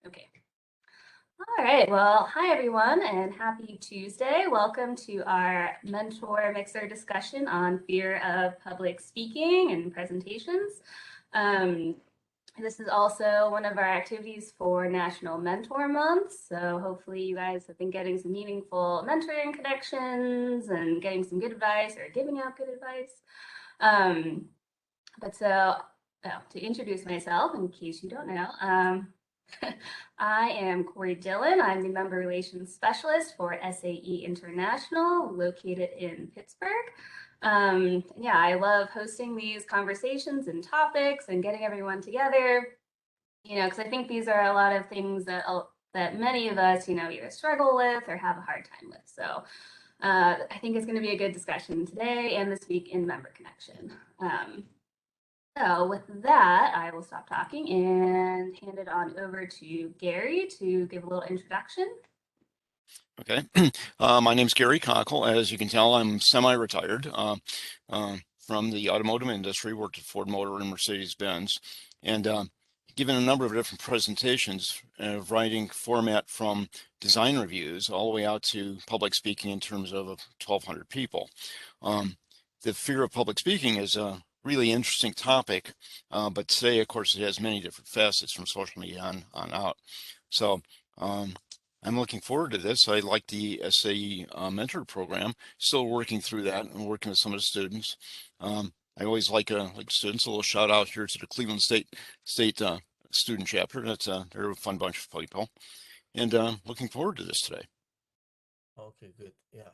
Okay. All right. Well, hi everyone, and happy Tuesday. Welcome to our mentor mixer discussion on fear of public speaking and presentations. Um, this is also one of our activities for National Mentor Month. So hopefully you guys have been getting some meaningful mentoring connections and getting some good advice or giving out good advice. Um, but so to introduce myself, in case you don't know, I am Cory Dillon. I'm the Member Relations Specialist for SAE International, located in Pittsburgh. Yeah, I love hosting these conversations and topics and getting everyone together, because I think these are a lot of things that many of us, either struggle with or have a hard time with. So I think it's going to be a good discussion today and this week in Member Connection. So with that, I will stop talking and hand it on over to Gary to give a little introduction. Okay, my name's Gary Cockle. As you can tell, I'm semi-retired from the automotive industry, worked at Ford Motor and Mercedes-Benz, and given a number of different presentations, writing format from design reviews all the way out to public speaking in terms of 1,200 people. The fear of public speaking is a really interesting topic, but today, of course, it has many different facets from social media on out. So I'm looking forward to this. I like the SAE mentor program, still working through that and working with some of the students. I always like students. A little shout out here to the Cleveland State student chapter. They're a fun bunch of people, and looking forward to this today. Okay, good. Yeah.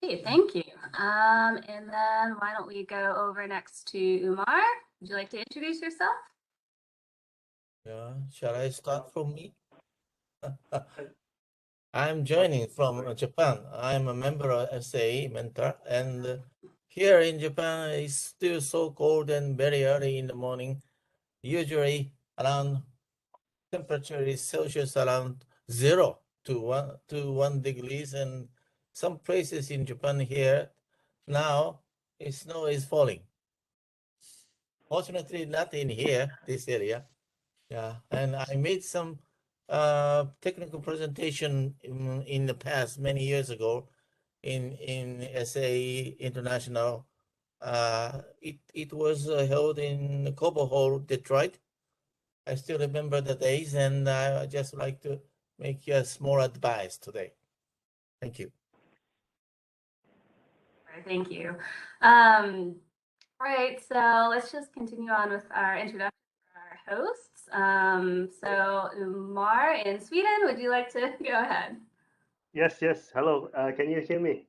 Hey, thank you. And then why don't we go over next to Umar? Would you like to introduce yourself? Yeah. Shall I start from me? I'm joining from Japan. I'm a member of SAE mentor, and here in Japan it's still so cold and very early in the morning. Usually around temperature is Celsius around 0 to 1 degrees, and some places in Japan here now snow is falling. Fortunately, not in here, this area. Yeah, and I made some technical presentation in the past many years ago in SAE International. It was held in Cobo Hall, Detroit. I still remember the days, and I just like to make a small advice today. Thank you. Thank you. Right, so let's just continue on with our introduction for our hosts. So Umar in Sweden, would you like to go ahead? Yes. Hello. Can you hear me?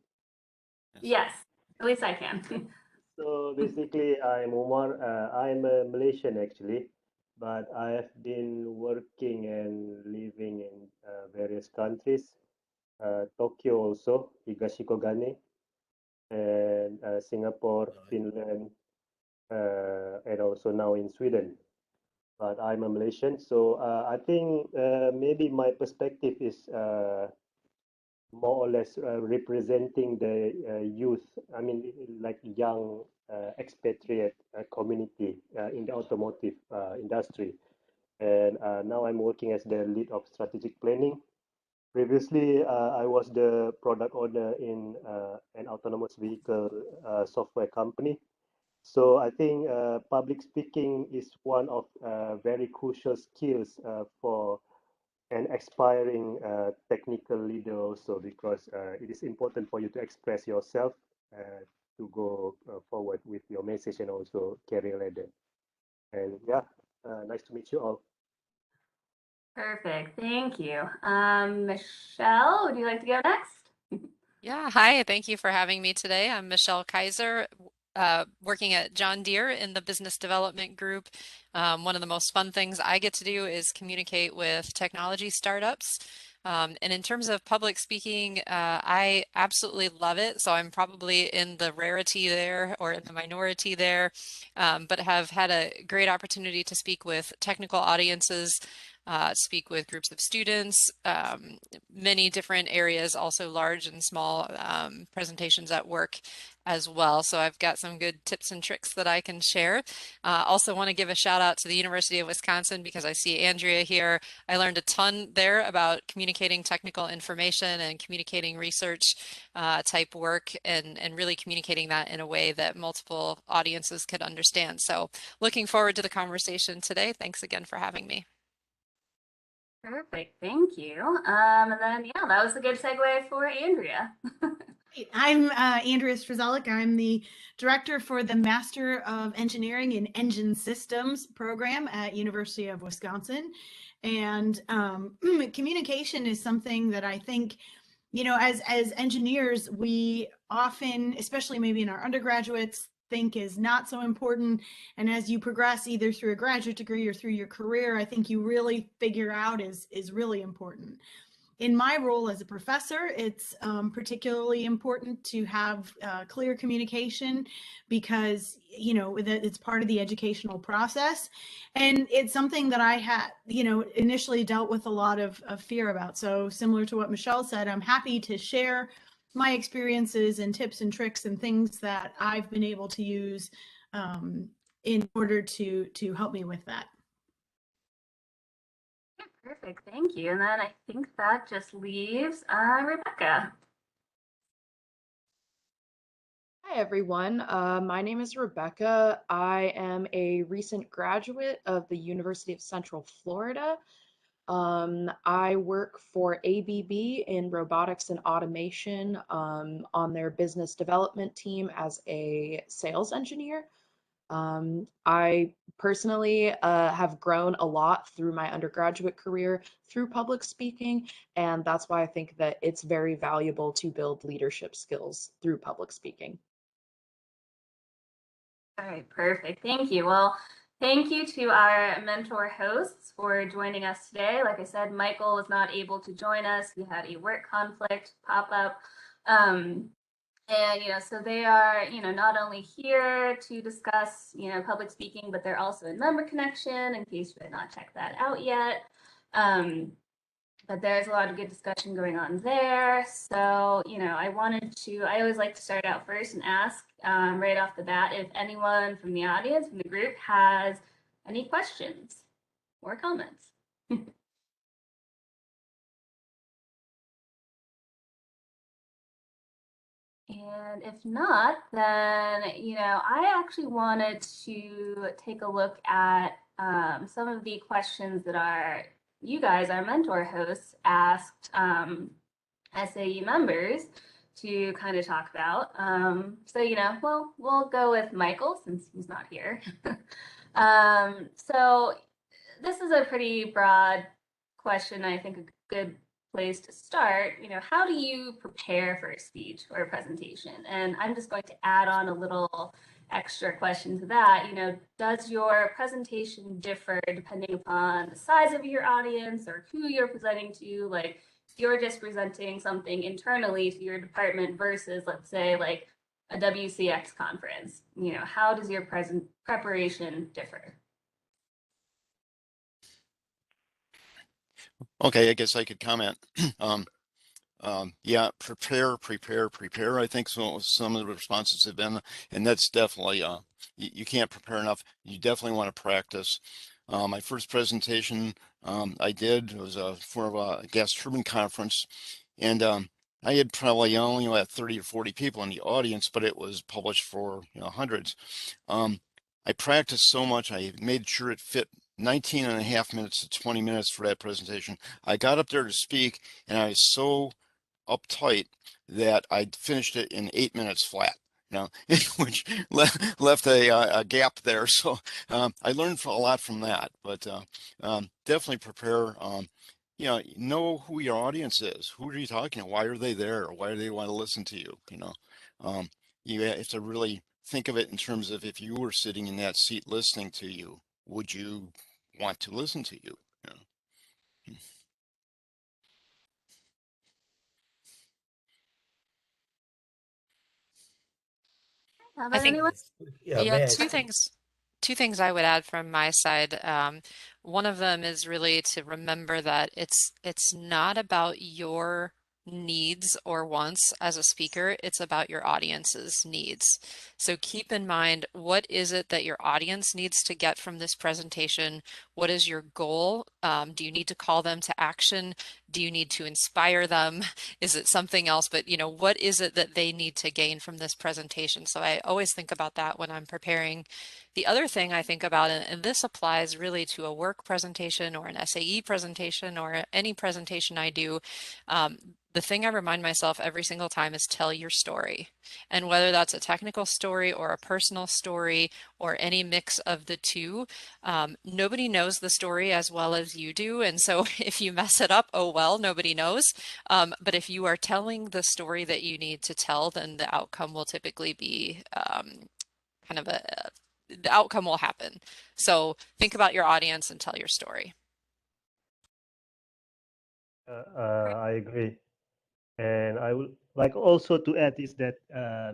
Yes, at least I can. So basically, I'm Omar. I'm a Malaysian actually, but I have been working and living in various countries. Tokyo also, Higashikogane, and Singapore, Finland, and also now in Sweden. But I'm a Malaysian, so I think maybe my perspective is more or less representing the youth, I mean, like young expatriate community in the automotive industry. And now I'm working as the lead of strategic planning. Previously, I was the product owner in an autonomous vehicle software company. So I think public speaking is one of very crucial skills for an aspiring technical leader also, because it is important for you to express yourself to go forward with your message and also career ladder. And yeah, nice to meet you all. Perfect, thank you. Michelle, would you like to go next? Yeah, hi, thank you for having me today. I'm Michelle Kaiser, working at John Deere in the business development group. One of the most fun things I get to do is communicate with technology startups. And in terms of public speaking, I absolutely love it. So I'm probably in the rarity there or in the minority there, but have had a great opportunity to speak with technical audiences speak with groups of students, many different areas, also large and small presentations at work as well. So I've got some good tips and tricks that I can share. Also want to give a shout out to the University of Wisconsin because I see Andrea here. I learned a ton there about communicating technical information and communicating research type work and really communicating that in a way that multiple audiences could understand. So looking forward to the conversation today. Thanks again for having me. Perfect, thank you. And then, yeah, that was a good segue for Andrea. I'm Andreas Trizolic. I'm the director for the Master of Engineering in Engine Systems program at University of Wisconsin. And communication is something that I think, you know, as engineers, we often, especially maybe in our undergraduates, think is not so important. And as you progress either through a graduate degree or through your career, I think you really figure out is really important. In my role as a professor, it's particularly important to have clear communication because, you know, it's part of the educational process. And it's something that I had, you know, initially dealt with a lot of fear about. So similar to what Michelle said, I'm happy to share my experiences and tips and tricks and things that I've been able to use in order to help me with that. Perfect, thank you. And then I think that just leaves Rebecca. Hi, everyone. My name is Rebecca. I am a recent graduate of the University of Central Florida. I work for ABB in robotics and automation on their business development team as a sales engineer. I personally have grown a lot through my undergraduate career through public speaking, and that's why I think that it's very valuable to build leadership skills through public speaking. All right, perfect. Thank you. Well, thank you to our mentor hosts for joining us today. Like I said, Michael was not able to join us. He had a work conflict pop up. And, you know, so they are, you know, not only here to discuss, you know, public speaking, but they're also in Member Connection in case you had not checked that out yet. But there's a lot of good discussion going on there. So, you know, I always like to start out first and ask right off the bat if anyone from the audience, from the group, has any questions or comments. And if not, then, you know, I actually wanted to take a look at some of the questions that you guys, our mentor hosts, asked SAE members to kind of talk about. So, you know, well, we'll go with Michael since he's not here. So this is a pretty broad question. I think a good place to start, you know, how do you prepare for a speech or a presentation? And I'm just going to add on a little extra question to that. You know, does your presentation differ depending upon the size of your audience or who you're presenting to? Like, if you're just presenting something internally to your department versus, let's say, like a WCX conference, you know, how does your preparation differ? Okay, I guess I could comment. Yeah, prepare. I think some of the responses have been, and that's definitely you can't prepare enough. You definitely want to practice. My first presentation I did was for a gas turbine conference, and I had probably only had 30 or 40 people in the audience, but it was published for, you know, hundreds. I practiced so much, I made sure it fit 19 and a half minutes to 20 minutes for that presentation. I got up there to speak, and I was so uptight that I finished it in 8 minutes flat, you know, which left a gap there. So I learned a lot from that, but definitely prepare. You know who your audience is. Who are you talking to? Why are they there? Why do they want to listen to you? You know, you have to really think of it in terms of if you were sitting in that seat listening to you, would you want to listen to you? You know? How I about think, anyone? Yeah, yeah, may I two say? things two things I would add from my side. One of them is really to remember that it's not about your needs or wants as a speaker, it's about your audience's needs. So keep in mind, what is it that your audience needs to get from this presentation? What is your goal? Do you need to call them to action? Do you need to inspire them? Is it something else? But what is it that they need to gain from this presentation? So I always think about that when I'm preparing. The other thing I think about, and this applies really to a work presentation or an SAE presentation or any presentation I do, the thing I remind myself every single time is tell your story. And whether that's a technical story or a personal story or any mix of the two, nobody knows the story as well as you do. And so if you mess it up, oh well, nobody knows. But if you are telling the story that you need to tell, then the outcome will typically be the outcome will happen. So think about your audience and tell your story. I agree. And I would like also to add is that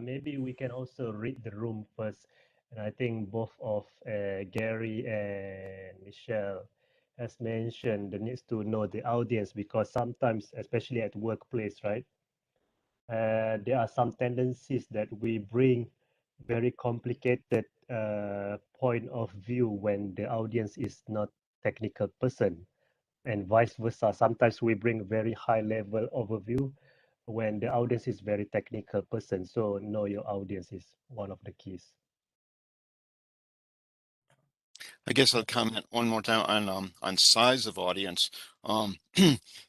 maybe we can also read the room first. And I think both of Gary and Michelle has mentioned the needs to know the audience, because sometimes, especially at workplace, right, there are some tendencies that we bring very complicated point of view when the audience is not technical person, and vice versa. Sometimes we bring very high level overview when the audience is very technical person. So know your audience is one of the keys. I guess I'll comment one more time on size of audience.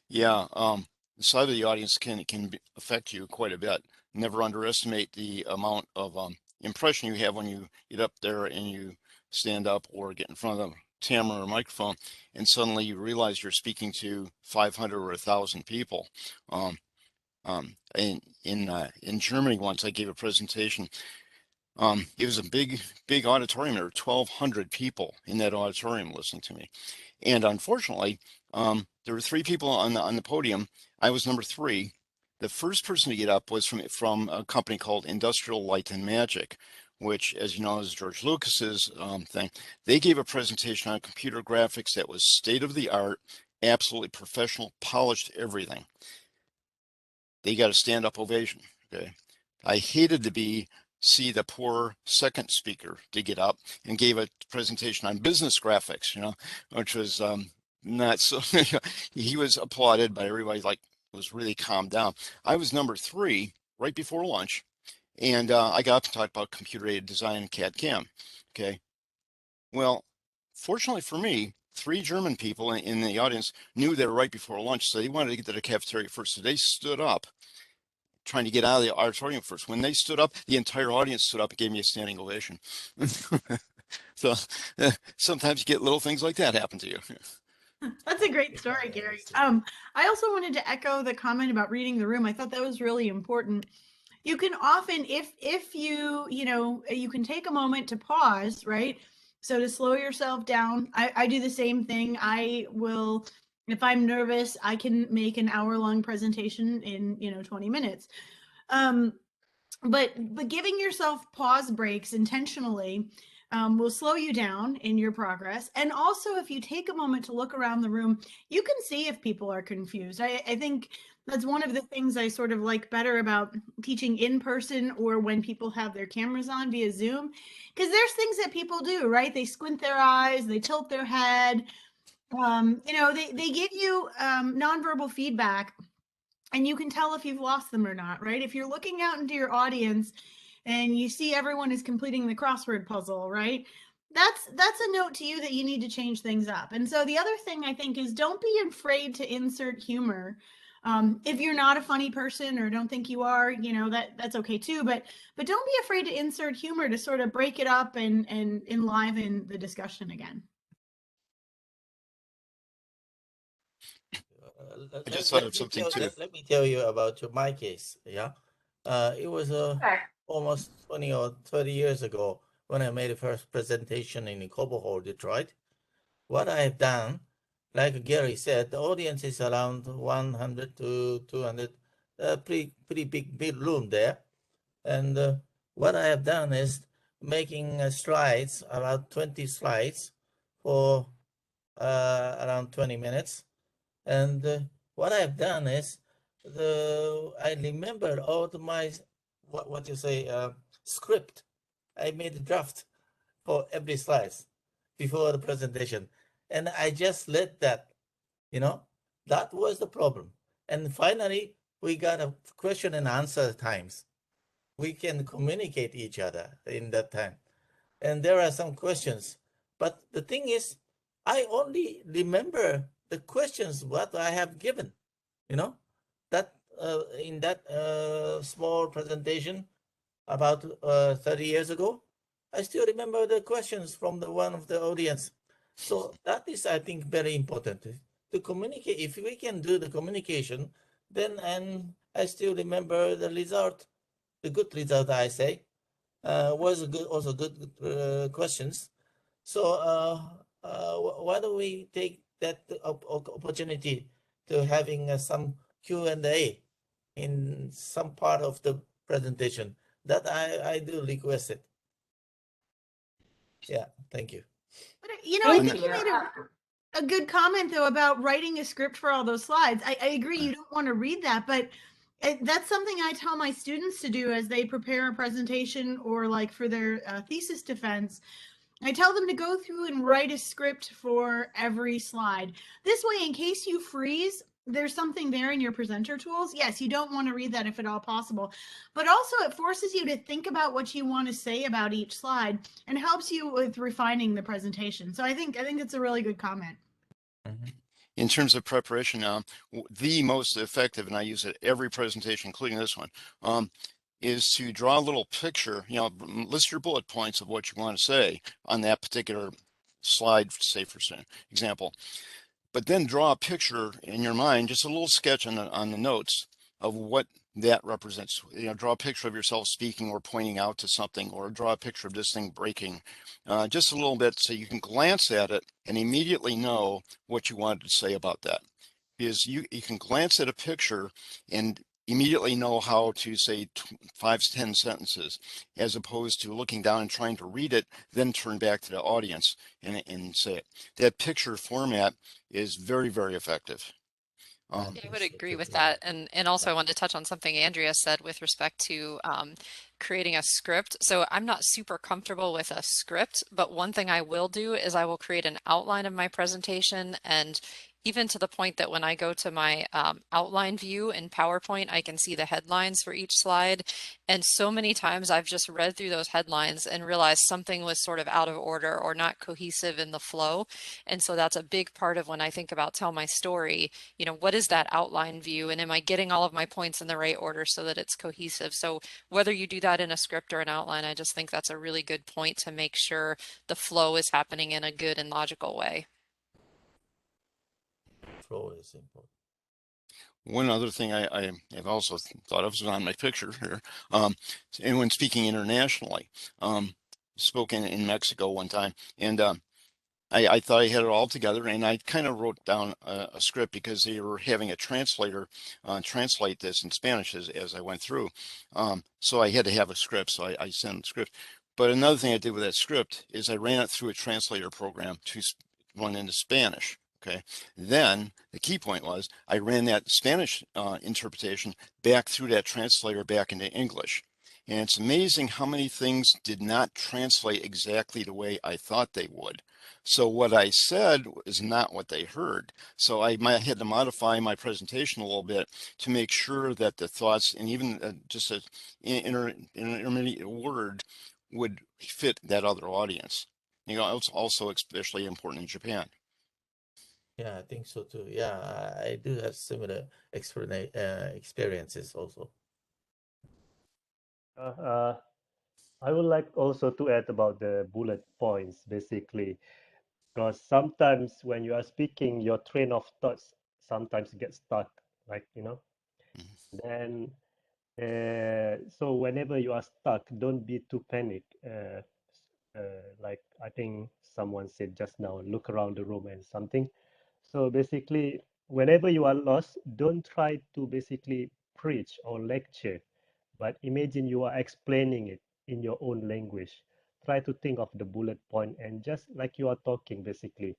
Yeah, the size of the audience can affect you quite a bit. Never underestimate the amount of impression you have when you get up there and you stand up or get in front of a camera or microphone, and suddenly you realize you're speaking to 500 or 1,000 people. In Germany once I gave a presentation. It was a big auditorium. There were 1,200 people in that auditorium listening to me, and unfortunately, there were 3 people on the podium. I was number 3. The first person to get up was from a company called Industrial Light and Magic, which, as you know, is George Lucas's thing. They gave a presentation on computer graphics that was state of the art, absolutely professional, polished everything. They got a stand-up ovation. Okay, I hated to see the poor second speaker to get up and gave a presentation on business graphics, which was not so. He was applauded, but everybody was really calmed down. I was number 3 right before lunch, and I got up to talk about computer-aided design and CAD/CAM. Okay, well, fortunately for me, 3 German people in the audience knew they were right before lunch, so they wanted to get to the cafeteria first. So they stood up, trying to get out of the auditorium first. When they stood up, the entire audience stood up and gave me a standing ovation. So sometimes you get little things like that happen to you. That's a great story, Gary. I also wanted to echo the comment about reading the room. I thought that was really important. You can often, if you can take a moment to pause, right? So to slow yourself down. I do the same thing. I will, if I'm nervous, I can make an hour-long presentation in 20 minutes. But giving yourself pause breaks intentionally will slow you down in your progress. And also, if you take a moment to look around the room, you can see if people are confused. I think that's one of the things I sort of like better about teaching in person or when people have their cameras on via Zoom, because there's things that people do, right? They squint their eyes, they tilt their head, they give you nonverbal feedback, and you can tell if you've lost them or not, right? If you're looking out into your audience and you see everyone is completing the crossword puzzle, right? That's a note to you that you need to change things up. And so the other thing I think is, don't be afraid to insert humor. If you're not a funny person or don't think you are, that's okay too. But don't be afraid to insert humor to sort of break it up and enliven the discussion again. I just thought of something too. Let me tell you about my case. Yeah, it was almost 20 or 30 years ago when I made the first presentation in Cobo Hall, Detroit. What I have done, like Gary said, the audience is around 100 to 200, pretty big room there. And what I have done is making slides, about 20 slides for around 20 minutes. And what I've done is I remember all my what you say script. I made a draft for every slides before the presentation, and I just let that. That was the problem. And finally, we got a question and answer times. We can communicate each other in that time. And there are some questions, but the thing is, I only remember the questions what I have given. That in that small presentation about 30 years ago, I still remember the questions from the one of the audience. So that is, I think, very important to communicate. If we can do the communication, then and I still remember the result, the good result, I say, was good, also good questions. So why don't we take that opportunity to having some Q&A in some part of the presentation? That I do request it. Yeah, thank you. But I Thank think you. you made a good comment though about writing a script for all those slides. I agree you don't want to read that, but that's something I tell my students to do as they prepare a presentation or like for their thesis defense. I tell them to go through and write a script for every slide. This way, in case you freeze, there's something there in your presenter tools. Yes, you don't want to read that if at all possible, but also it forces you to think about what you want to say about each slide and helps you with refining the presentation. So I think it's a really good comment. In terms of preparation, the most effective, and I use it every presentation, including this one, is to draw a little picture, list your bullet points of what you want to say on that particular slide, say for example, but then draw a picture in your mind, just a little sketch on the notes of what that represents. Draw a picture of yourself speaking or pointing out to something, or draw a picture of this thing breaking, just a little bit, so you can glance at it and immediately know what you wanted to say about that. Because you can glance at a picture and immediately know how to say 5 to 10 sentences, as opposed to looking down and trying to read it, then turn back to the audience and say it. That picture format is very, very effective. I would agree with that. And also I wanted to touch on something Andrea said with respect to creating a script. So I'm not super comfortable with a script, but one thing I will do is I will create an outline of my presentation, and even to the point that when I go to my outline view in PowerPoint, I can see the headlines for each slide. And so many times I've just read through those headlines and realized something was sort of out of order or not cohesive in the flow. And so that's a big part of when I think about tell my story, what is that outline view? And am I getting all of my points in the right order so that it's cohesive? So whether you do that in a script or an outline, I just think that's a really good point to make sure the flow is happening in a good and logical way. Flow is important. One other thing I have also thought of is on my picture here, and when speaking internationally, spoke in Mexico one time, and I thought I had it all together, and I kind of wrote down a script because they were having a translator translate this in Spanish as I went through. So I had to have a script, so I sent the script. But another thing I did with that script is I ran it through a translator program to run into Spanish. Okay. Then the key point was I ran that Spanish interpretation back through that translator back into English. And it's amazing how many things did not translate exactly the way I thought they would. So what I said is not what they heard. So I had to modify my presentation a little bit to make sure that the thoughts and even just an intermediate word would fit that other audience. It's also especially important in Japan. Yeah, I think so too. Yeah, I do have similar experiences also. I would like also to add about the bullet points, basically, because sometimes when you are speaking, your train of thoughts sometimes gets stuck, like, then so whenever you are stuck, don't be too panic. Like I think someone said just now, look around the room and something. So basically, whenever you are lost, don't try to basically preach or lecture, but imagine you are explaining it in your own language. try to think of the bullet point and just like you are talking, basically.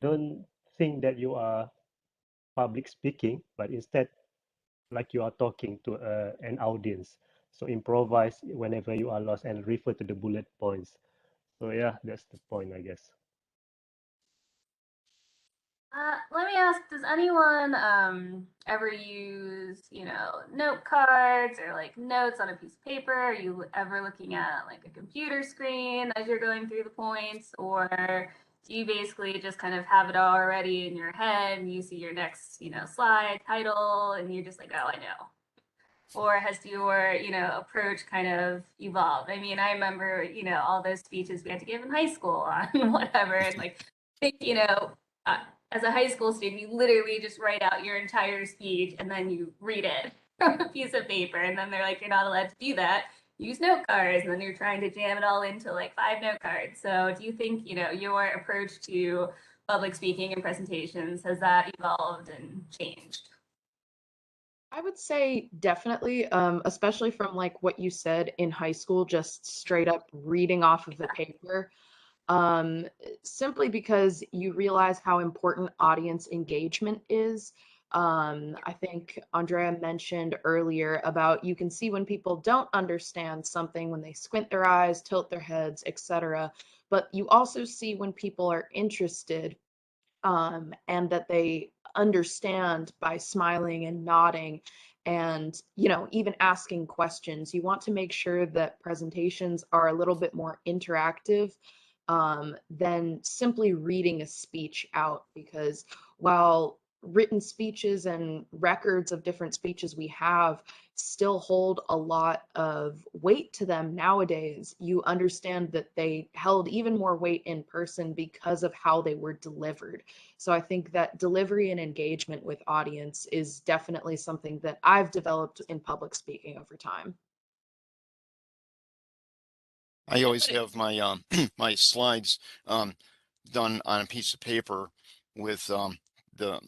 Don't think that you are public speaking, but instead like you are talking to an audience. So improvise whenever you are lost and refer to the bullet points. So yeah, that's the point, I guess. Let me ask, does anyone ever use, note cards or like notes on a piece of paper? Are you ever looking at like a computer screen as you're going through the points? Or do you basically just kind of have it already in your head and you see your next, slide title and you're just like, oh, I know? Or has your, approach kind of evolved? I mean, I remember, all those speeches we had to give in high school on whatever, and like, I think, uh, as a high school student, you literally just write out your entire speech and then you read it from a piece of paper, and then they're like, you're not allowed to do that. Use note cards, and then you're trying to jam it all into like 5 note cards. So, do you think, your approach to public speaking and presentations has that evolved and changed? I would say definitely, especially from like what you said in high school, just straight up reading off of the paper, um, simply because you realize how important audience engagement is. I think Andrea mentioned earlier about you can see when people don't understand something, when they squint their eyes, tilt their heads, etc. But you also see when people are interested, and that they understand by smiling and nodding and even asking questions. You want to make sure that presentations are a little bit more interactive, than simply reading a speech out, because while written speeches and records of different speeches we have still hold a lot of weight to them nowadays, you understand that they held even more weight in person because of how they were delivered. So I think that delivery and engagement with audience is definitely something that I've developed in public speaking over time. I always have my my slides done on a piece of paper with the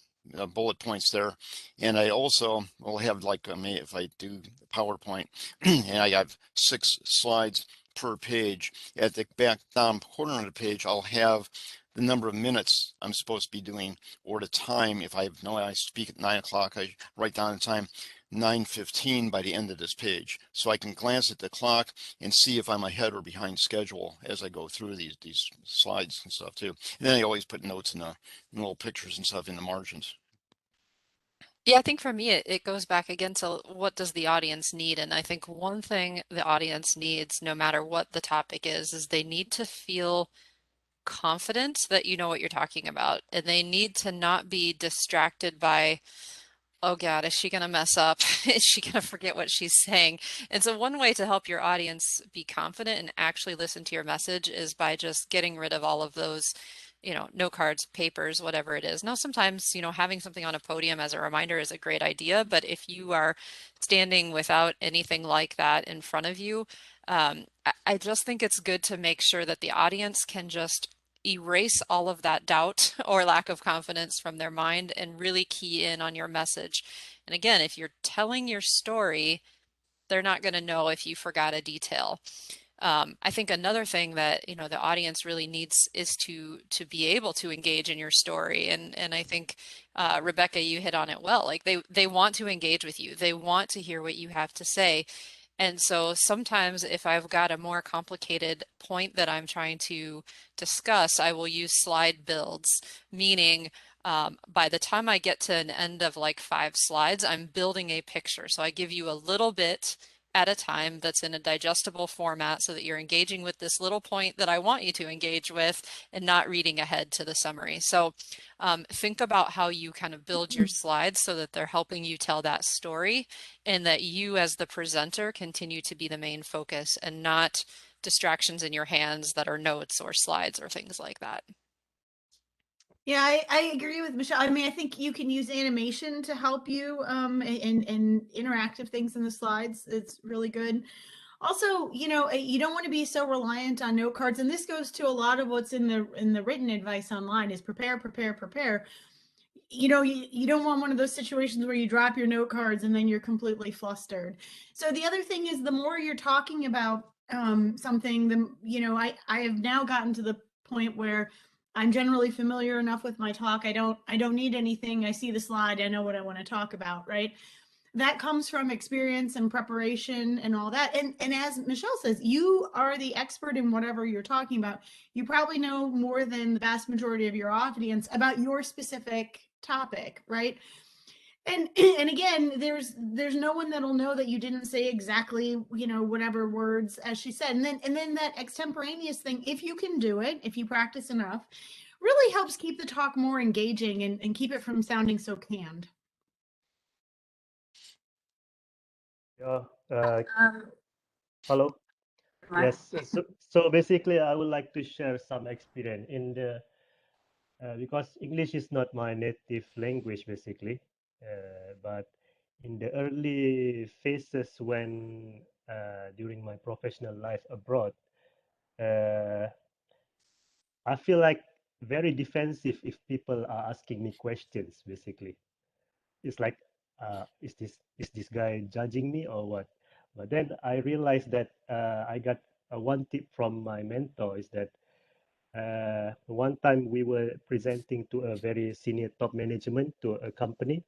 bullet points there, and I also will have like if I do PowerPoint, and I have 6 slides per page. At the back down corner of the page, I'll have the number of minutes I'm supposed to be doing, or the time. If I know I speak at 9 o'clock, I write down the time, 9:15 by the end of this page, so I can glance at the clock and see if I'm ahead or behind schedule as I go through these slides and stuff too. And then I always put notes in the little pictures and stuff in the margins. Yeah, I think for me, it goes back again to what does the audience need? And I think one thing the audience needs, no matter what the topic is they need to feel confident that you know what you're talking about. And they need to not be distracted by, oh God, is she going to mess up? Is she going to forget what she's saying? And so one way to help your audience be confident and actually listen to your message is by just getting rid of all of those, note cards, papers, whatever it is. Now, sometimes, having something on a podium as a reminder is a great idea, but if you are standing without anything like that in front of you, I just think it's good to make sure that the audience can just erase all of that doubt or lack of confidence from their mind and really key in on your message. And again, if you're telling your story, they're not going to know if you forgot a detail. I think another thing that the audience really needs is to be able to engage in your story, and I think Rebecca, you hit on it well. Like they want to engage with you, they want to hear what you have to say. And so sometimes if I've got a more complicated point that I'm trying to discuss, I will use slide builds, meaning by the time I get to an end of like 5 slides, I'm building a picture. So I give you a little bit at a time that's in a digestible format so that you're engaging with this little point that I want you to engage with and not reading ahead to the summary. So think about how you kind of build your slides so that they're helping you tell that story, and that you as the presenter continue to be the main focus and not distractions in your hands that are notes or slides or things like that. Yeah, I agree with Michelle. I mean, I think you can use animation to help you, and interactive things in the slides. It's really good. Also, you don't want to be so reliant on note cards, and this goes to a lot of what's in the written advice online is prepare, prepare, prepare. You don't want one of those situations where you drop your note cards and then you're completely flustered. So the other thing is, the more you're talking about something, then, you know, I have now gotten to the point where I'm generally familiar enough with my talk. I don't need anything. I see the slide. I know what I want to talk about, right? That comes from experience and preparation and all that. And as Michelle says, you are the expert in whatever you're talking about. You probably know more than the vast majority of your audience about your specific topic, right? And again, there's no one that'll know that you didn't say exactly, you know, whatever words as she said. And then that extemporaneous thing, if you can do it, if you practice enough, really helps keep the talk more engaging and keep it from sounding so canned. Yeah. Um, Hello. Mark? Yes. So basically, I would like to share some experience in the because English is not my native language, basically. But in the early phases when during my professional life abroad, uh, I feel like very defensive if people are asking me questions, basically. It's like, is this guy judging me or what? But then I realized that I got one tip from my mentor is that one time we were presenting to a very senior top management to a company,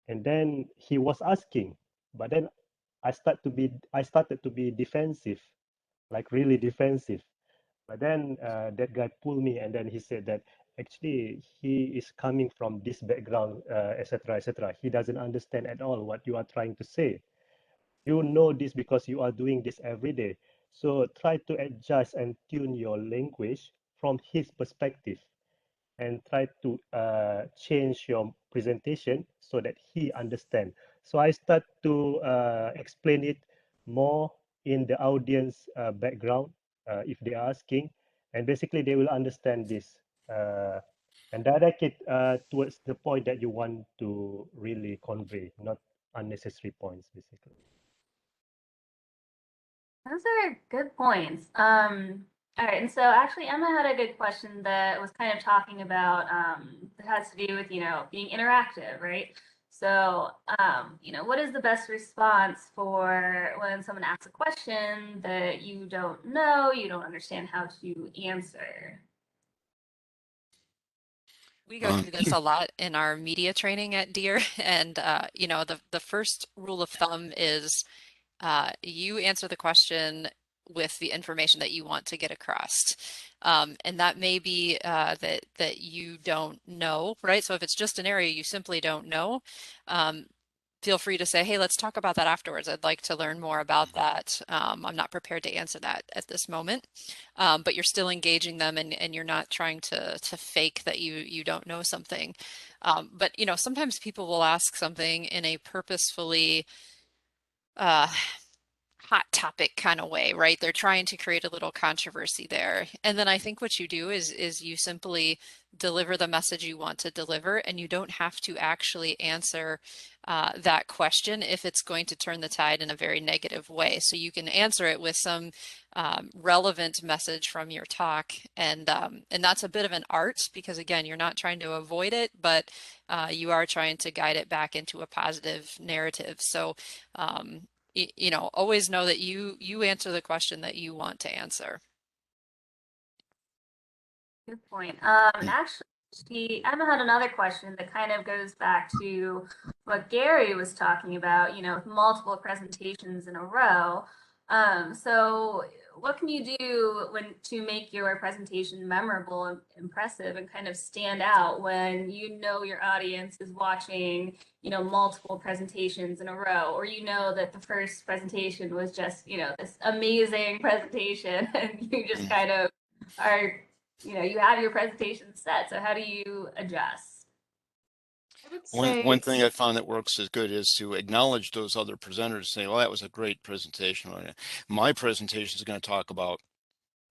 and then he was asking, but then I started to be defensive, like really defensive. But then that guy pulled me, and then he said that actually he is coming from this background, etc., etc. He doesn't understand at all what you are trying to say. You know this because you are doing this every day. So try to adjust and tune your language from his perspective and try to change your presentation so that he understand. So I start to explain it more in the audience background if they are asking, and basically they will understand this and direct it towards the point that you want to really convey, not unnecessary points, basically. Those are good points. All right, and so actually Emma had a good question that was kind of talking about that has to do with, you know, being interactive, right? So, you know, what is the best response for when someone asks a question that you don't know, you don't understand how to answer? We go through this a lot in our media training at Deer, and you know, the first rule of thumb is you answer the question with the information that you want to get across. And that may be that you don't know, right? So if it's just an area you simply don't know, feel free to say, hey, let's talk about that afterwards. I'd like to learn more about that. I'm not prepared to answer that at this moment. But you're still engaging them, and you're not trying to fake that you don't know something. But you know, sometimes people will ask something in a purposefully hot topic kind of way, right? They're trying to create a little controversy there. And then I think what you do is you simply deliver the message you want to deliver, and you don't have to actually answer that question if it's going to turn the tide in a very negative way. So you can answer it with some relevant message from your talk, and that's a bit of an art because again, you're not trying to avoid it, but you are trying to guide it back into a positive narrative. So you know, always know that you answer the question that you want to answer. Good point. And actually, Emma had another question that kind of goes back to what Gary was talking about, you know, with multiple presentations in a row. So what can you do to make your presentation memorable and impressive and kind of stand out when you know your audience is watching, you know, multiple presentations in a row, or you know that the first presentation was just, you know, this amazing presentation and you just kind of are, you know, you have your presentation set. So how do you adjust? I would One say, thing I found that works as good is to acknowledge those other presenters, say, well, that was a great presentation. My presentation is going to talk about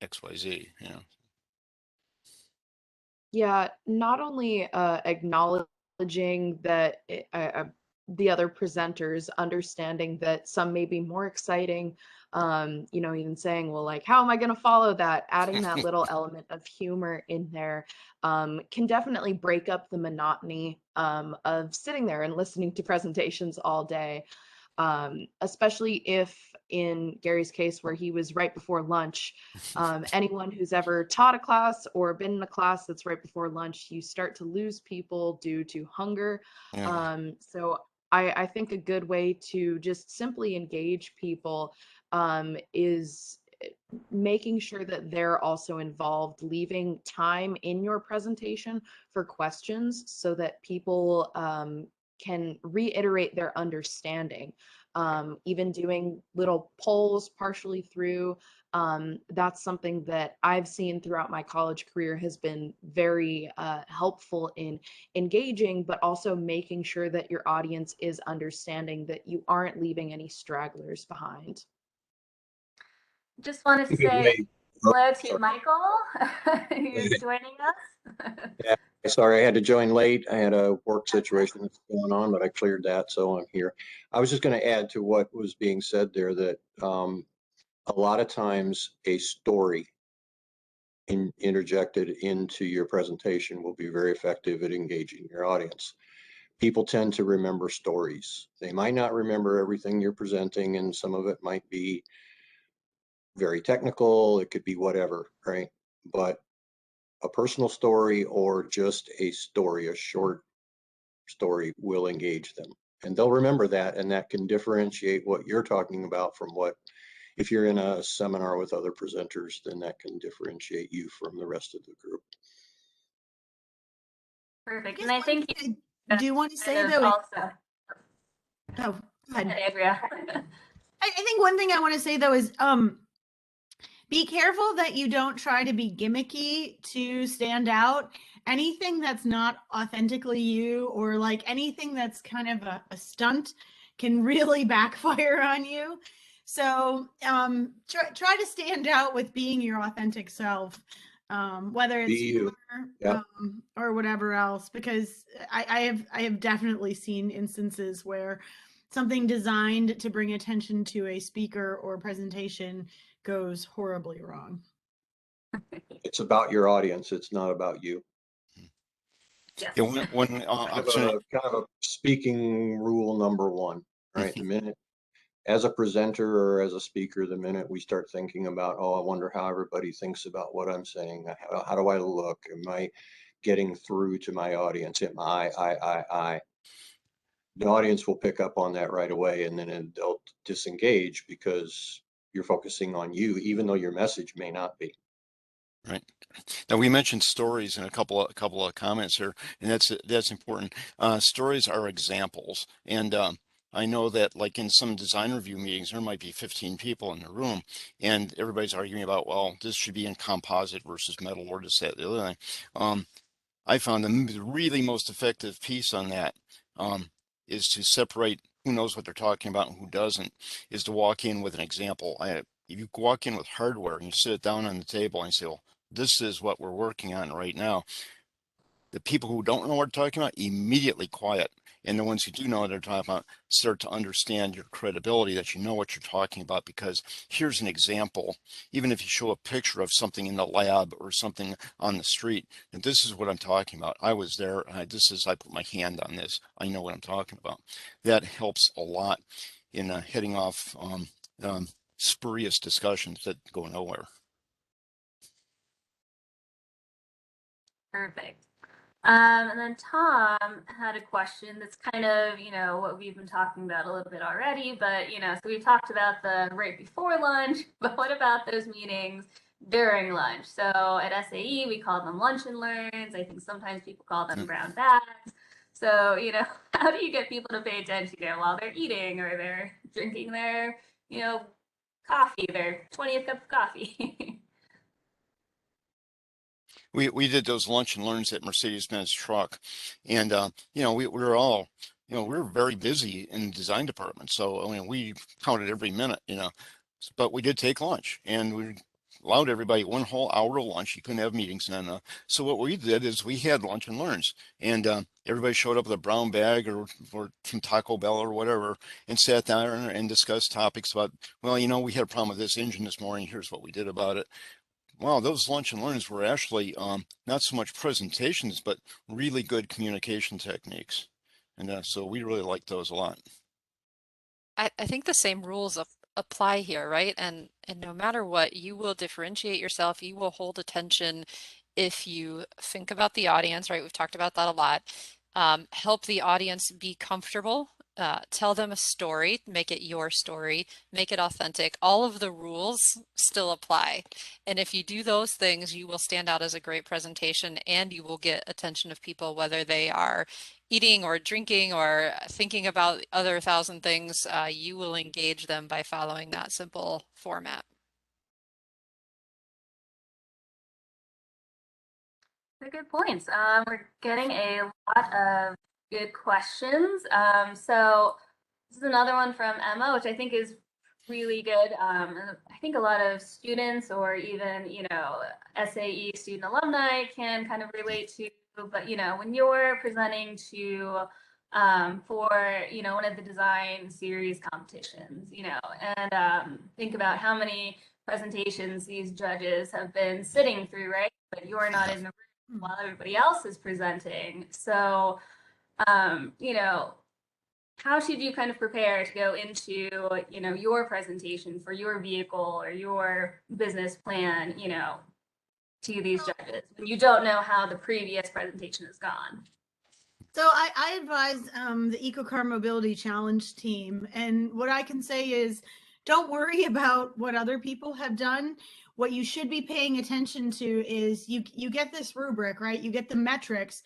XYZ, you know. yeah, not only acknowledging that the other presenters, understanding that some may be more exciting, you know, even saying, well, like, how am I going to follow that? Adding that little element of humor in there can definitely break up the monotony of sitting there and listening to presentations all day. especially if in Gary's case where he was right before lunch. Anyone who's ever taught a class or been in a class that's right before lunch, you start to lose people due to hunger. So I think a good way to just simply engage people is making sure that they're also involved, leaving time in your presentation for questions so that people can reiterate their understanding. Even doing little polls partially through, that's something that I've seen throughout my college career has been very helpful in engaging, but also making sure that your audience is understanding that you aren't leaving any stragglers behind. Just wanted to Good say way. Oh, hello to sorry. Michael, who's joining us. Yeah, sorry, I had to join late. I had a work situation that's going on, but I cleared that, so I'm here. I was just going to add to what was being said there that a lot of times a story interjected into your presentation will be very effective at engaging your audience. People tend to remember stories. They might not remember everything you're presenting, and some of it might be very technical. It could be whatever, right? But a personal story or just a story, a short story, will engage them. And they'll remember that, and that can differentiate what you're talking about from what, if you're in a seminar with other presenters, then that can differentiate you from the rest of the group. Perfect. And I think I do want to say though, also. oh, go ahead. Andrea. I think one thing I want to say though is be careful that you don't try to be gimmicky to stand out. Anything that's not authentically you, or like anything that's kind of a stunt, can really backfire on you. So try to stand out with being your authentic self, whether it's humor, or whatever else, because I have definitely seen instances where something designed to bring attention to a speaker or presentation goes horribly wrong. It's about your audience. It's not about you. Yes. Yeah, kind of a speaking rule number one, right? The minute, as a presenter or as a speaker, the minute we start thinking about, oh, I wonder how everybody thinks about what I'm saying. How do I look? Am I getting through to my audience? Am I? The audience will pick up on that right away, and then they'll disengage because you're focusing on you, even though your message may not be. Right. Now we mentioned stories in a couple of comments here, and that's important. Stories are examples, and I know that like in some design review meetings, there might be 15 people in the room, and everybody's arguing about, well, this should be in composite versus metal, or this, that, the other thing. I found the really most effective piece on that is to separate who knows what they're talking about and who doesn't, is to walk in with an example. If you walk in with hardware and you sit it down on the table and you say, well, this is what we're working on right now, the people who don't know what they're talking about immediately quiet, and the ones who do know what they're talking about start to understand your credibility, that you know what you're talking about, because here's an example. Even if you show a picture of something in the lab or something on the street, and this is what I'm talking about. I was there. I put my hand on this. I know what I'm talking about. That helps a lot in heading off spurious discussions that go nowhere. Perfect. And then Tom had a question that's kind of, what we've been talking about a little bit already, but, so we've talked about the right before lunch, but what about those meetings during lunch? So at SAE, we call them lunch and learns. I think sometimes people call them brown bags. So, how do you get people to pay attention while they're eating or they're drinking their, coffee, their 20th cup of coffee? We did those lunch and learns at Mercedes-Benz truck, and we were all, we were very busy in the design department, so I mean we counted every minute, but we did take lunch, and we allowed everybody 1 whole hour of lunch. You couldn't have meetings then. So what we did is we had lunch and learns, and everybody showed up with a brown bag or from Taco Bell or whatever, and sat down and discussed topics about, well, we had a problem with this engine this morning. Here's what we did about it. Wow, those lunch and learns were actually not so much presentations, but really good communication techniques. And so we really liked those a lot. I think the same rules apply here, right? And no matter what, you will differentiate yourself. You will hold attention if you think about the audience, right? We've talked about that a lot. Help the audience be comfortable. Tell them a story, make it your story, make it authentic. All of the rules still apply. And if you do those things, you will stand out as a great presentation and you will get attention of people, whether they are eating or drinking or thinking about other thousand things. You will engage them by following that simple format. They're good points. We're getting a lot of good questions. So this is another one from Emma, which I think is really good. I think a lot of students or even, SAE student alumni can kind of relate to, but, when you're presenting to, for, one of the design series competitions, and think about how many presentations these judges have been sitting through, right? But you're not in the room while everybody else is presenting. So, how should you kind of prepare to go into, your presentation for your vehicle or your business plan, to these judges when you don't know how the previous presentation has gone? So I advise the EcoCar Mobility Challenge team, and what I can say is, don't worry about what other people have done. What you should be paying attention to is you get this rubric, right? You get the metrics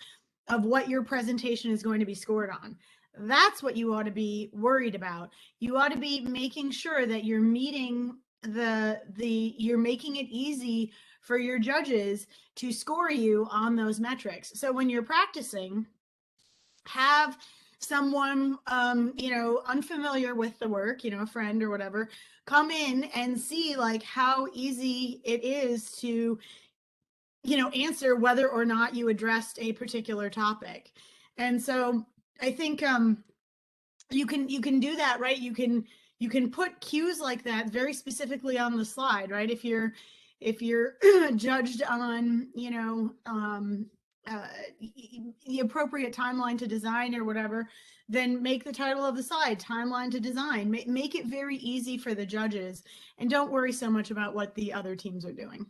of what your presentation is going to be scored on. That's what you ought to be worried about. You ought to be making sure that you're meeting you're making it easy for your judges to score you on those metrics. So when you're practicing, have someone unfamiliar with the work, a friend or whatever, come in and see like how easy it is to answer whether or not you addressed a particular topic. And so I think you can do that, right? You can put cues like that very specifically on the slide, right? If you're judged on the appropriate timeline to design or whatever, then make the title of the slide timeline to design. Make it very easy for the judges, and don't worry so much about what the other teams are doing.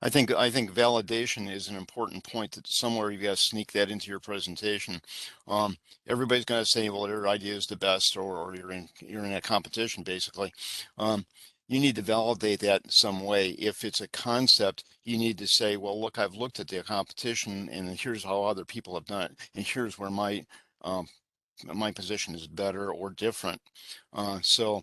I think validation is an important point, that somewhere you got to sneak that into your presentation. Everybody's going to say, well, your idea is the best, or you're in a competition, basically. You need to validate that in some way. If it's a concept, you need to say, well, look, I've looked at the competition and here's how other people have done it, and here's where my position is better or different. So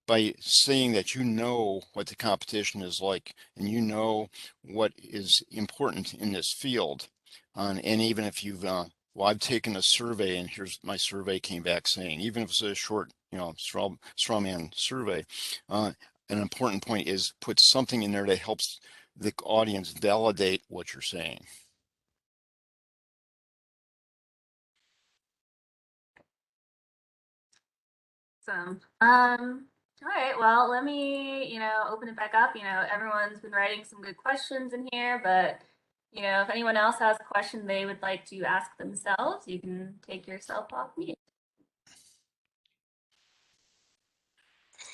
by saying that you know what the competition is like and you know what is important in this field, and even if you've well, I've taken a survey and here's my survey came back saying, even if it's a short straw man survey, an important point is put something in there that helps the audience validate what you're saying. Awesome. All right, well, let me, open it back up. Everyone's been writing some good questions in here, but, if anyone else has a question they would like to ask themselves, you can take yourself off mute.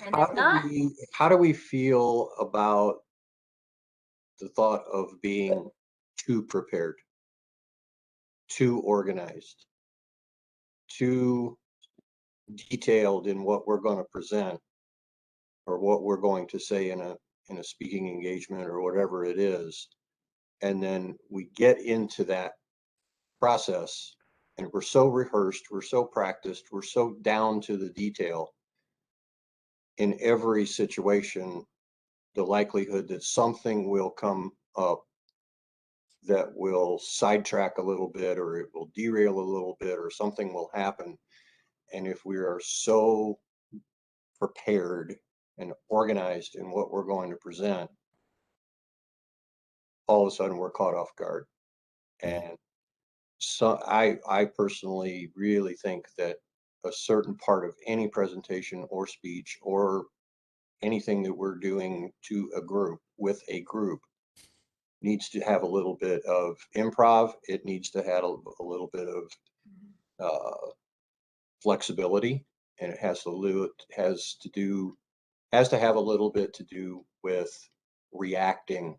And if not, How do we feel about the thought of being too prepared, too organized, too detailed in what we're going to present or what we're going to say in a speaking engagement or whatever it is, and then we get into that process and we're so rehearsed, we're so practiced, we're so down to the detail in every situation, the likelihood that something will come up that will sidetrack a little bit, or it will derail a little bit, or something will happen. And if we are so prepared and organized in what we're going to present, all of a sudden we're caught off guard. And so I personally really think that a certain part of any presentation or speech or anything that we're doing to a group with a group needs to have a little bit of improv. It needs to have a little bit of flexibility, and it has to have a little bit to do with reacting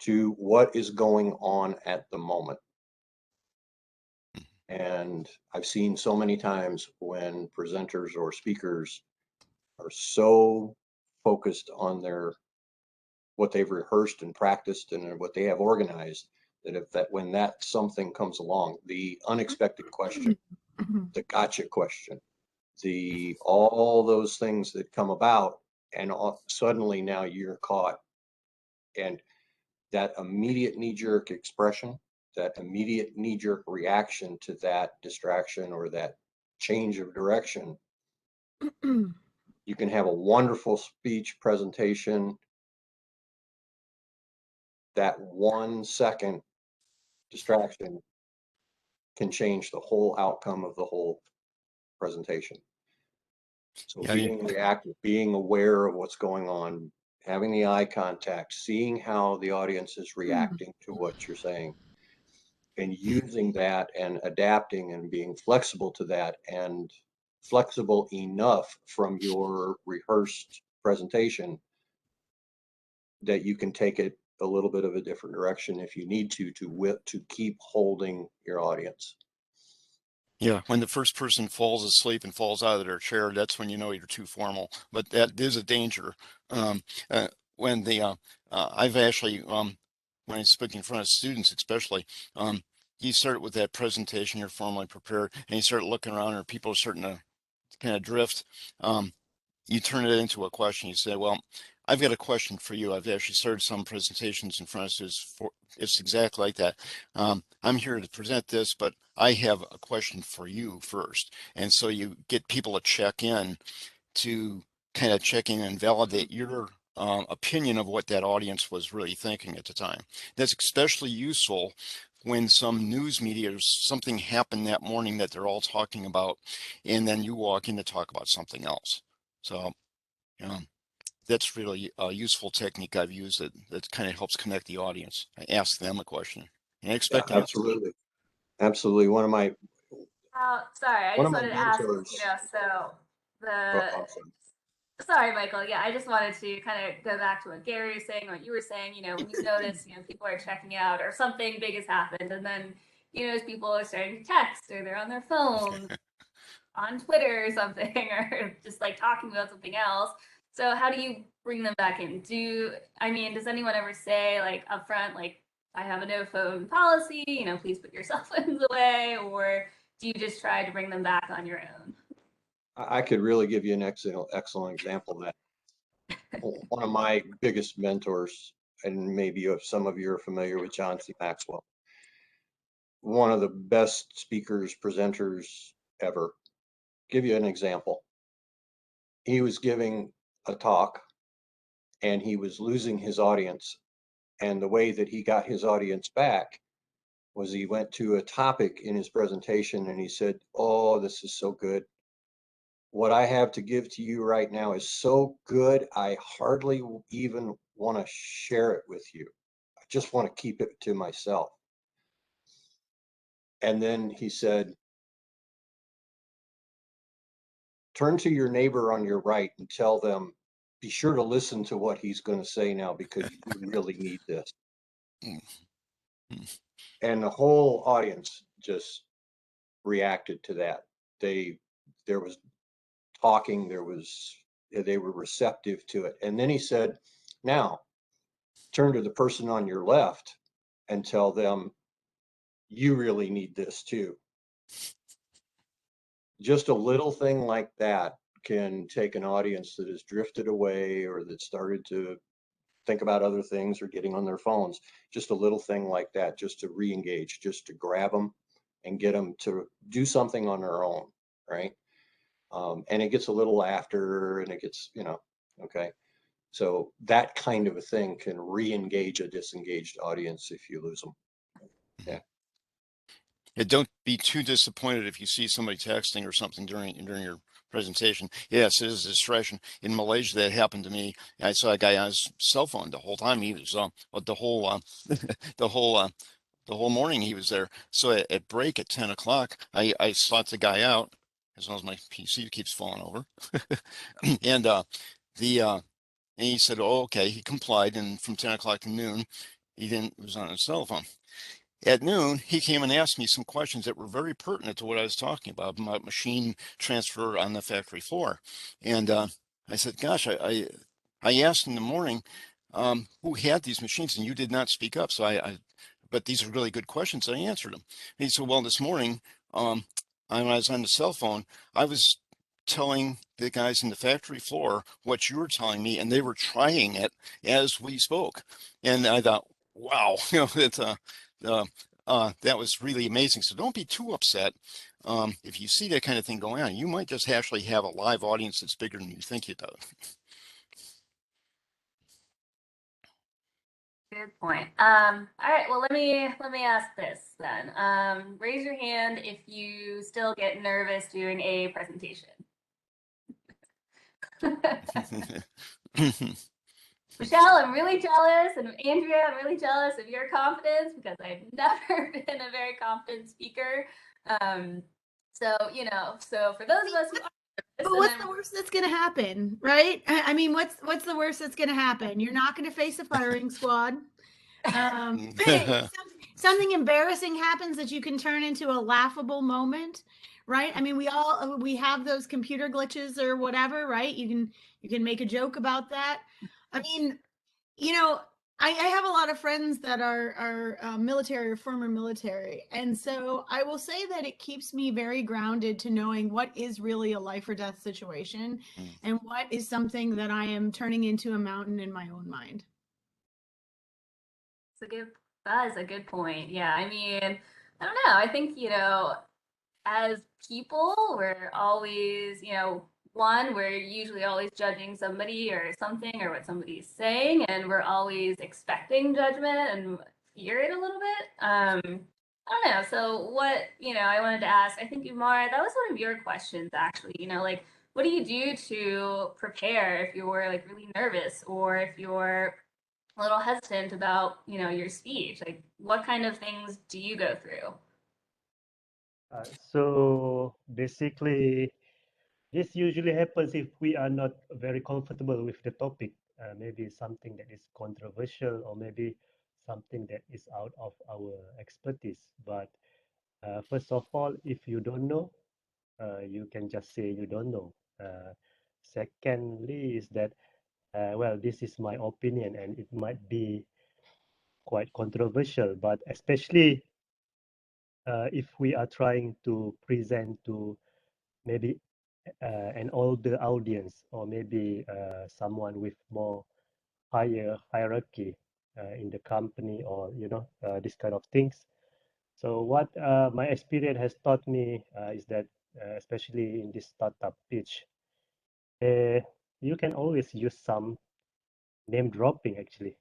to what is going on at the moment. And I've seen so many times when presenters or speakers are so focused on what they've rehearsed and practiced and what they have organized, that when that something comes along, the unexpected question, the gotcha question, all those things that come about, and suddenly now you're caught. And that immediate knee-jerk expression, that immediate knee-jerk reaction to that distraction or that change of direction, you can have a wonderful speech presentation. That 1 second distraction can change the whole outcome of the whole presentation. So Yeah, being reactive, being aware of what's going on, having the eye contact, seeing how the audience is reacting to what you're saying, and using that and adapting and being flexible to that, and flexible enough from your rehearsed presentation that you can take it a little bit of a different direction if you need to keep holding your audience. yeah. When the first person falls asleep and falls out of their chair, that's when you know you're too formal. But that is a danger. Um, when I've actually, when I speak in front of students, especially, you start with that presentation, you're formally prepared, and you start looking around, and people are starting to kind of drift. You turn it into a question. You say, well, I've got a question for you. I've actually started some presentations in front of students it's exactly like that. I'm here to present this, but I have a question for you first. And so you get people to check in to kind of check in and validate your opinion of what that audience was really thinking at the time. That's especially useful when some news media or something happened that morning that they're all talking about, and then you walk in to talk about something else. So that's really a useful technique I've used that kind of helps connect the audience. I ask them a question and I expect an answer. Absolutely. Absolutely. Sorry, I One just of my wanted to ask, mentors. so Oh, the, I'm sorry. sorry, Michael. Yeah, I just wanted to kind of go back to what Gary was saying, what you were saying, when you notice, people are checking out or something big has happened, and then, as people are starting to text or they're on their phone, on Twitter or something, or just like talking about something else. So how do you bring them back in? Does anyone ever say like upfront, like, I have a no phone policy, please put your cell phones away, or do you just try to bring them back on your own? I could really give you an excellent example of that. One of my biggest mentors, and maybe some of you are familiar with John C. Maxwell, one of the best speakers, presenters ever. Give you an example. He was giving a talk and he was losing his audience. And the way that he got his audience back was he went to a topic in his presentation and he said, "Oh, this is so good. What I have to give to you right now is so good, I hardly even want to share it with you. I just want to keep it to myself." And then he said, "Turn to your neighbor on your right and tell them, be sure to listen to what he's going to say now because you really need this." And the whole audience just reacted to that. There was talking, they were receptive to it. And then he said, "Now turn to the person on your left and tell them you really need this too." Just a little thing like that can take an audience that has drifted away or that started to think about other things or getting on their phones. Just a little thing like that, just to re-engage, just to grab them and get them to do something on their own, right? And it gets a little laughter and it gets, okay. So that kind of a thing can re-engage a disengaged audience if you lose them. Yeah. And don't be too disappointed if you see somebody texting or something during your presentation. Yes, it is a distraction. In Malaysia, that happened to me. I saw a guy on his cell phone the whole time. He was the whole the whole the whole morning he was there. So at break at 10 o'clock, I sought the guy out as long as my PC keeps falling over. And and he said, oh, okay, he complied. And from 10 o'clock to noon, he was on his cell phone. At noon, he came and asked me some questions that were very pertinent to what I was talking about machine transfer on the factory floor. And I said, gosh, I asked in the morning who had these machines, and you did not speak up. So but these are really good questions. And I answered them. And he said, well, this morning, when I was on the cell phone, I was telling the guys in the factory floor what you were telling me, and they were trying it as we spoke. And I thought, wow, it's that was really amazing. So don't be too upset. If you see that kind of thing going on, you might just actually have a live audience that's bigger than you think you do. Good point. All right. Well, let me ask this then. Raise your hand if you still get nervous doing a presentation. Michelle, I'm really jealous, and Andrea, I'm really jealous of your confidence because I've never been a very confident speaker. So for those of us who are, but what's the worst that's going to happen, right? I mean, what's the worst that's going to happen? You're not going to face a firing squad. Something embarrassing happens that you can turn into a laughable moment, right? I mean, we have those computer glitches or whatever, right? You can make a joke about that. I mean, I have a lot of friends that are military or former military. And so I will say that it keeps me very grounded to knowing what is really a life or death situation and what is something that I am turning into a mountain in my own mind. That is a good point. Yeah. I mean, I don't know. I think, as people, we're always, we're usually always judging somebody or something or what somebody's saying, and we're always expecting judgment and fear it a little bit. I don't know. So what, I wanted to ask, I think Umar, that was one of your questions actually, like, what do you do to prepare if you're like really nervous or if you're a little hesitant about, your speech? Like, what kind of things do you go through? So basically, this usually happens if we are not very comfortable with the topic, maybe something that is controversial or maybe something that is out of our expertise. But first of all, if you don't know, you can just say you don't know. Secondly, is that, well, this is my opinion and it might be quite controversial, but especially if we are trying to present to maybe an older audience or maybe someone with more higher hierarchy in the company or this kind of things. So what my experience has taught me is that especially in this startup pitch, you can always use some name dropping actually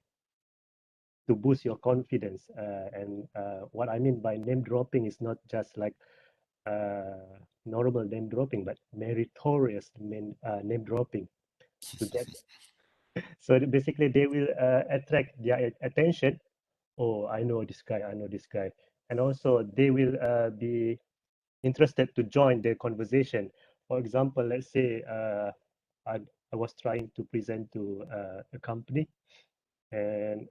to boost your confidence. And what I mean by name dropping is not just like normal name dropping, but meritorious name dropping to get. So basically, they will attract their attention. Oh, I know this guy. I know this guy, and also they will be interested to join the conversation. For example, let's say I was trying to present to a company, and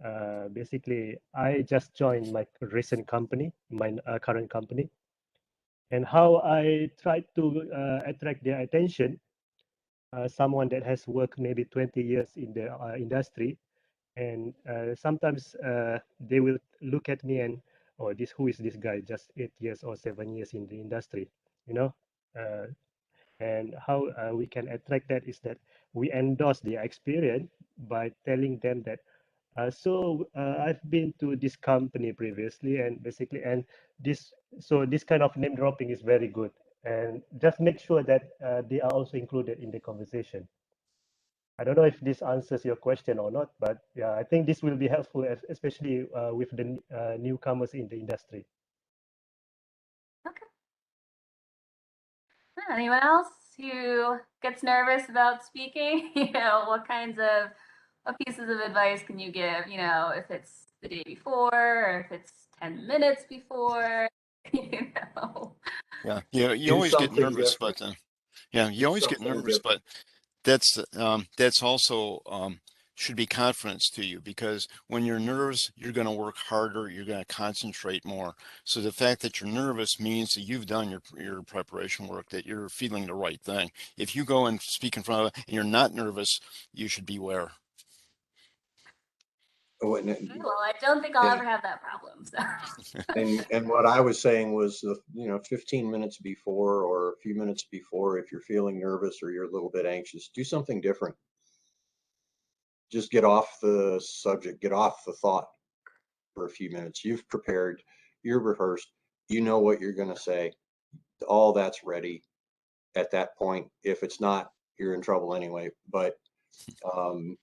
basically I just joined my recent company, my current company, and how I tried to attract their attention. Someone that has worked maybe 20 years in the industry, and sometimes they will look at me and, oh, who is this guy, just 8 years or 7 years in the industry, you know. uh, and how we can attract that is that we endorse their experience by telling them that I've been to this company previously, and basically, and this kind of name dropping is very good, and just make sure that they are also included in the conversation. I don't know if this answers your question or not, but yeah, I think this will be helpful, especially with the newcomers in the industry. Okay. Anyone else who gets nervous about speaking? What pieces of advice can you give? If it's the day before or if it's 10 minutes before, you know. Yeah, you Do always get something nervous, different. but yeah, you Do always get something nervous, different. but that's also should be confidence to you, because when you're nervous, you're going to work harder, you're going to concentrate more. So the fact that you're nervous means that you've done your preparation work, that you're feeling the right thing. If you go and speak in front of it and you're not nervous, you should beware. Oh, Well, I don't think I'll and, ever have that problem. So. and what I was saying was, 15 minutes before or a few minutes before, if you're feeling nervous or you're a little bit anxious, do something different. Just get off the subject, get off the thought for a few minutes. You've prepared, you're rehearsed, you know what you're going to say. All that's ready at that point. If it's not, you're in trouble anyway. But um,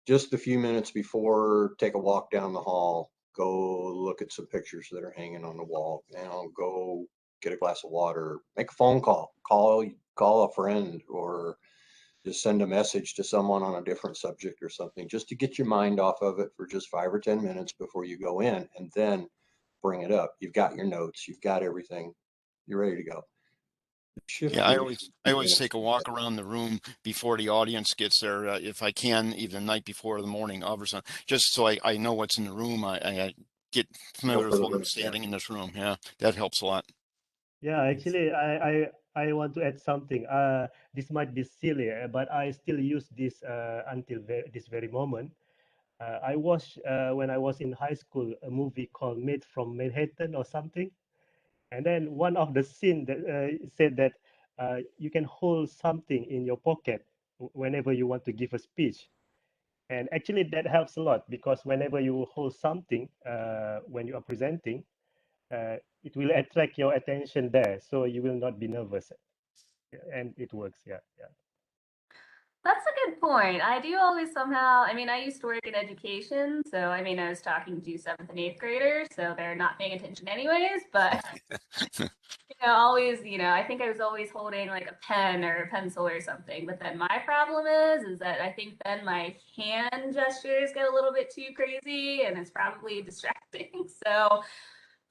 just a few minutes before, take a walk down the hall, go look at some pictures that are hanging on the wall, go get a glass of water, make a phone call, call a friend, or just send a message to someone on a different subject or something, just to get your mind off of it for just 5 or 10 minutes before you go in, and then bring it up. You've got your notes, you've got everything, you're ready to go. Shift Yeah, gears I a few always minutes. take a walk around the room before the audience gets there, if I can, even the night before or the morning of or something, just so I know what's in the room. I get Go familiar for with the what I'm room. Yeah. standing in this room. Yeah, that helps a lot. Yeah, actually, I want to add something. This might be silly, but I still use this until this very moment. I watched when I was in high school a movie called Made from Manhattan or something, and then one of the scene that said that you can hold something in your pocket whenever you want to give a speech, and actually that helps a lot because whenever you hold something when you are presenting, it will attract your attention there, so you will not be nervous, and it works. Yeah, yeah. That's a good point. I do always somehow, I mean, I used to work in education, so I mean, I was talking to seventh and eighth graders, so they're not paying attention anyways, but always, I think I was always holding like a pen or a pencil or something. But then my problem is that I think then my hand gestures get a little bit too crazy and it's probably distracting. So,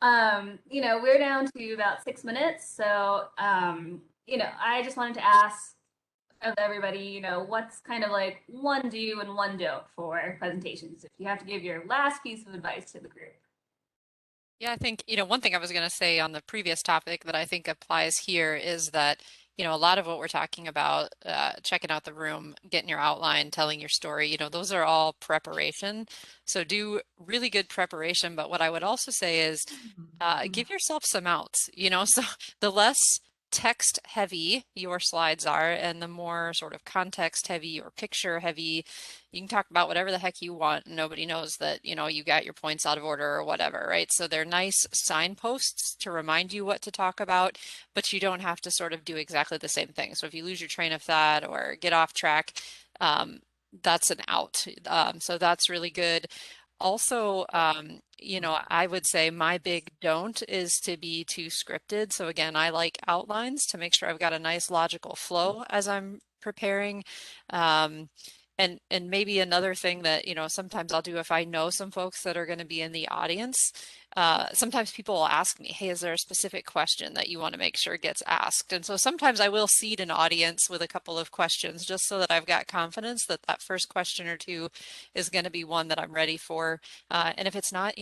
we're down to about 6 minutes. So, I just wanted to ask of everybody, what's kind of like one do and one don't for presentations if you have to give your last piece of advice to the group. Yeah, I think, one thing I was going to say on the previous topic that I think applies here is that, a lot of what we're talking about, checking out the room, getting your outline, telling your story, those are all preparation. So do really good preparation. But what I would also say is give yourself some outs, so the less text heavy your slides are and the more sort of context heavy or picture heavy, you can talk about whatever the heck you want. Nobody knows that, you got your points out of order or whatever, right? So they're nice signposts to remind you what to talk about, but you don't have to sort of do exactly the same thing. So if you lose your train of thought or get off track, that's an out. So that's really good. Also, I would say my big don't is to be too scripted. So again, I like outlines to make sure I've got a nice logical flow as I'm preparing. Um, and maybe another thing that, sometimes I'll do if I know some folks that are going to be in the audience, sometimes people will ask me, hey, is there a specific question that you want to make sure gets asked? And so sometimes I will seed an audience with a couple of questions just so that I've got confidence that that first question or two is going to be one that I'm ready for. And if it's not,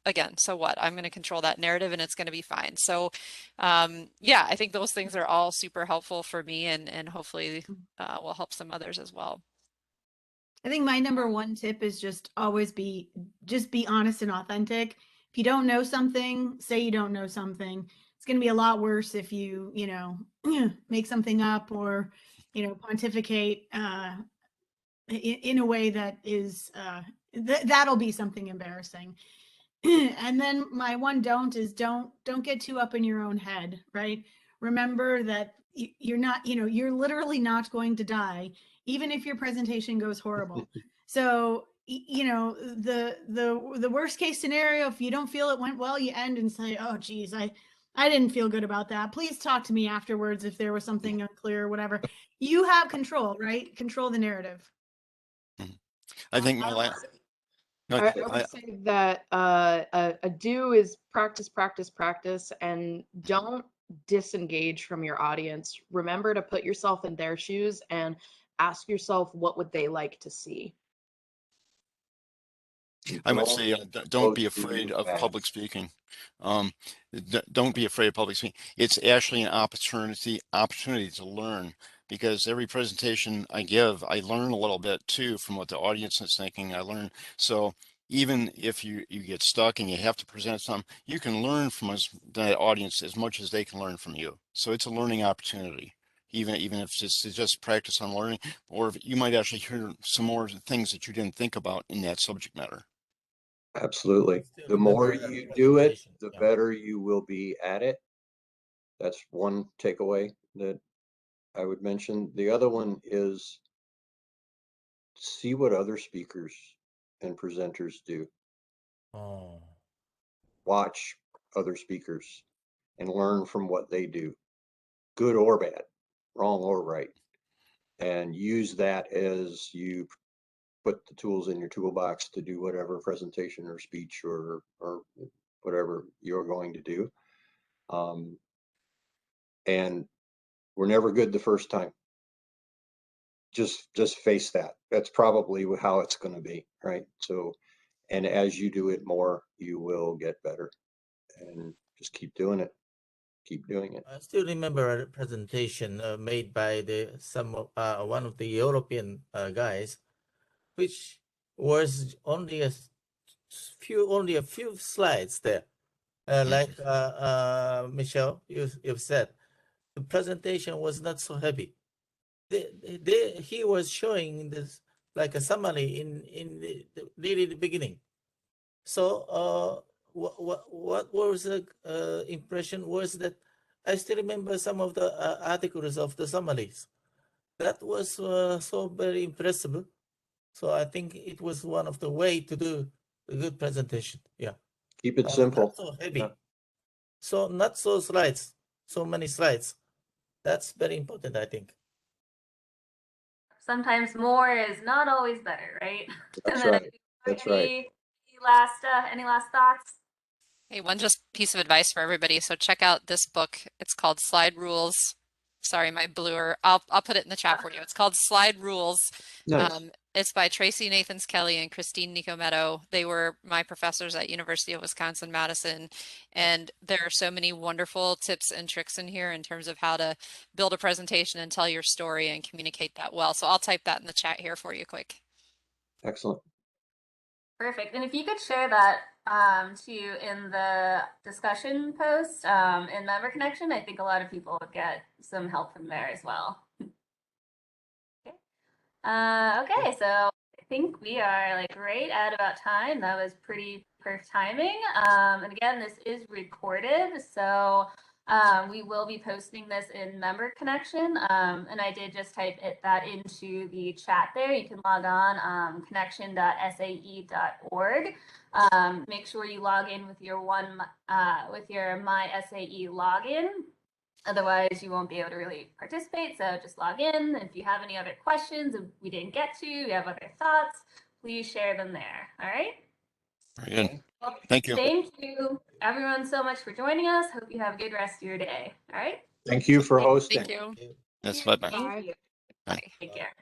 again, so what? I'm going to control that narrative and it's going to be fine. So yeah, I think those things are all super helpful for me and hopefully will help some others as well. I think my number one tip is just always be honest and authentic. If you don't know something, say you don't know something. It's going to be a lot worse if you, make something up or, pontificate in a way that is that'll be something embarrassing. And then my one don't is don't get too up in your own head, right? Remember that you're not, you're literally not going to die, even if your presentation goes horrible. So, the worst case scenario, if you don't feel it went well, you end and say, oh, geez, I didn't feel good about that. Please talk to me afterwards if there was something unclear or whatever. You have control, right? Control the narrative. I think No, I would say that a do is practice, practice, practice, and don't disengage from your audience. Remember to put yourself in their shoes and ask yourself, what would they like to see? I would say don't be afraid of public speaking. Don't be afraid of public speaking. It's actually an opportunity to learn, because every presentation I give, I learn a little bit too from what the audience is thinking. I learn. So even if you get stuck and you have to present something, you can learn from the audience as much as they can learn from you. So it's a learning opportunity. Even if it's just practice on learning, or if you might actually hear some more things that you didn't think about in that subject matter. Absolutely. Still The more remember you do it, presentation. the Yeah. better you will be at it. That's one takeaway that I would mention. The other one is see what other speakers and presenters do. Oh, Watch other speakers and learn from what they do, good or bad, wrong or right, and use that as you put the tools in your toolbox to do whatever presentation or speech or whatever you're going to do. And we're never good the first time. Just face that. That's probably how it's going to be, right? So, and as you do it more, you will get better, and just keep doing it. Keep doing it. I still remember a presentation made by one of the European guys, which was only a few slides there. Like Michelle, you've said, the presentation was not so heavy. He was showing this like a summary in really the beginning. So what was the impression was that I still remember some of the articles of the summaries. That was so very impressive. So I think it was one of the way to do a good presentation. Yeah. Keep it simple. Not so heavy. Yeah. So not so slides, so many slides. That's very important, I think. Sometimes more is not always better, right? That's right. That's right. Any last thoughts? Hey, one just piece of advice for everybody. So check out this book. It's called Slide Rules. Sorry, my bluer. I'll put it in the chat for you. It's called Slide Rules. Nice. It's by Tracy Nathans Kelly and Christine Nicometto. They were my professors at University of Wisconsin-Madison, and there are so many wonderful tips and tricks in here in terms of how to build a presentation and tell your story and communicate that well. So I'll type that in the chat here for you quick. Excellent. Perfect. And if you could share that too in the discussion post in Member Connection, I think a lot of people would get some help from there as well. Okay. Okay, so I think we are like right at about time. That was pretty perfect timing. And again, this is recorded, so we will be posting this in Member Connection. And I did just type that into the chat there. You can log on connection.sae.org. Make sure you log in with your My SAE login. Otherwise, you won't be able to really participate. So just log in. If you have any other questions we didn't get to, you have other thoughts, please share them there. All right. Very good. Well, Thank you. Thank you, everyone, so much for joining us. Hope you have a good rest of your day. All right. Thank you for hosting. Thank you. That's bye-bye. Thank you. Bye. Take care.